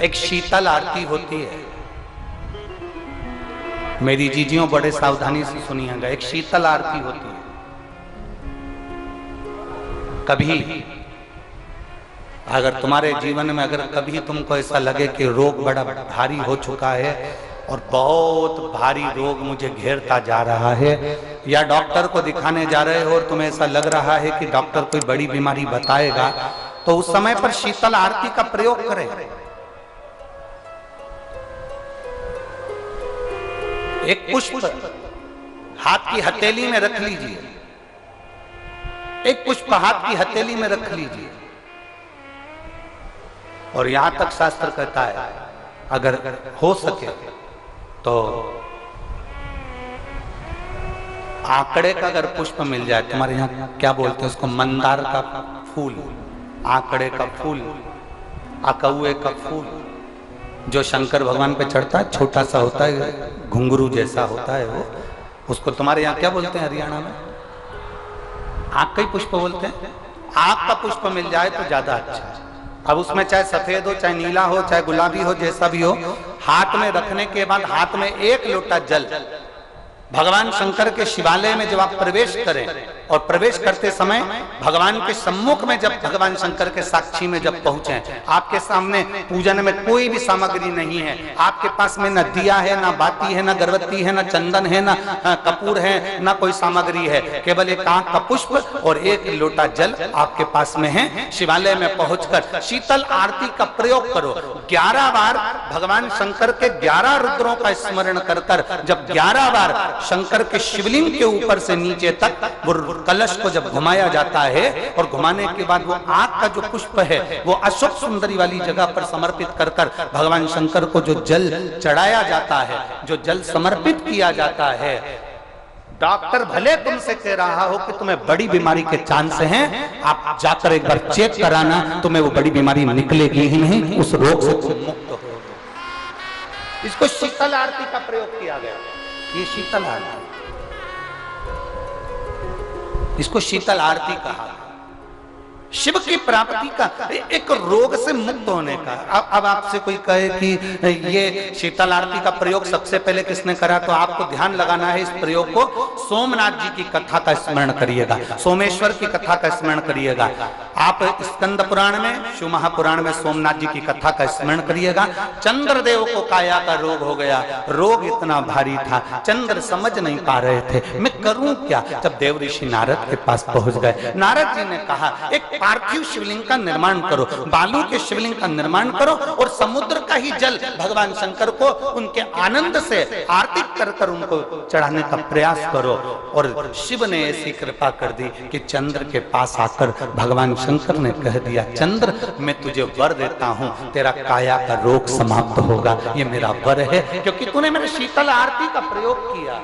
एक शीतल आरती होती है। मेरी जीजियों बड़े सावधानी से सुनिएगा, एक शीतल आरती होती है। कभी अगर तुम्हारे जीवन में अगर कभी तुमको ऐसा लगे कि रोग बड़ा भारी हो चुका है और बहुत भारी रोग मुझे घेरता जा रहा है, या डॉक्टर को दिखाने जा रहे हो और तुम्हें ऐसा लग रहा है कि डॉक्टर कोई बड़ी बीमारी बताएगा, तो उस समय पर शीतल आरती का प्रयोग करें। एक पुष्प हाथ की हथेली में रख लीजिए, एक पुष्प हाथ की हथेली में रख लीजिए, और यहां तक शास्त्र कहता है अगर हो सके तो आंकड़े का अगर पुष्प मिल जाए, तुम्हारे यहाँ क्या बोलते हैं उसको, मंदार का फूल, आंकड़े का फूल, अकौए का फूल, जो शंकर भगवान पे चढ़ता है, छोटा सा होता है, घुंघरू जैसा होता है वो, उसको तुम्हारे यहाँ क्या बोलते हैं हरियाणा में? आंख का ही पुष्प बोलते हैं। आंख का पुष्प मिल जाए तो ज्यादा अच्छा है। अब उसमें चाहे सफेद हो, चाहे नीला हो, चाहे गुलाबी हो, जैसा भी हो, हाथ में रखने के बाद हाथ में एक लोटा जल, भगवान शंकर के शिवालय में जब आप प्रवेश करें और प्रवेश करते समय भगवान के सम्मुख में, जब भगवान शंकर के साक्षी में जब पहुंचे, आपके सामने पूजन में कोई भी सामग्री नहीं है, आपके पास में न दिया है, न बाती है, न गर्भवती है, न चंदन है, न कपूर है, न कोई सामग्री है, केवल एक आंख का पुष्प और एक लोटा जल आपके पास में है। शिवालय में पहुंचकर शीतल आरती का प्रयोग करो। 11 बार भगवान शंकर के 11 रुद्रों का स्मरण कर कर जब 11 बार शंकर के शिवलिंग के ऊपर से नीचे तक वो कलश को जब घुमाया जाता है, और घुमाने के बाद वो आग का जो पुष्प है वो अशोक सुंदरी वाली जगह पर समर्पित कर कर भगवान शंकर को जो जल चढ़ाया जाता है, जो जल समर्पित किया जाता है, डॉक्टर भले तुमसे कह रहा हो कि तुम्हें बड़ी बीमारी के चांस हैं, आप जाकर एक बार चेक कराना, तुम्हें वो बड़ी बीमारी निकलेगी ही नहीं, उस रोग से तुम मुक्त हो। इसको शीतल आरती का प्रयोग किया गया। ये शीतल आरती, इसको शीतल आरती कहा। शिव की प्राप्ति का, एक रोग से मुक्त होने का। अब आपसे कोई कहे कि ये शीतल आरती का प्रयोग सबसे पहले किसने करा, तो आपको ध्यान लगाना है इस प्रयोग को। सोमनाथ जी की कथा का स्मरण करिएगा, सोमेश्वर की कथा का स्मरण करिएगा। आप स्कंद पुराण में, शिव महापुराण में सोमनाथ जी की कथा का स्मरण करिएगा। चंद्रदेव को काया का रोग हो गया, रोग इतना भारी था, चंद्र समझ नहीं पा रहे थे मैं करूं क्या। जब देव ऋषि नारद के पास पहुंच गए, नारद जी ने कहा एक पार्थिव शिवलिंग का निर्माण करो, बालू के शिवलिंग का निर्माण करो, और समुद्र का ही जल भगवान शंकर को उनके आनंद से आरती कर कर उनको चढ़ाने का प्रयास करो। और शिव ने ऐसी कृपा कर दी कि चंद्र के पास आकर भगवान शंकर ने कह दिया, चंद्र मैं तुझे वर देता हूं, तेरा काया का रोग समाप्त होगा, ये मेरा वर है, क्योंकि तूने मेरे शीतल आरती का प्रयोग किया।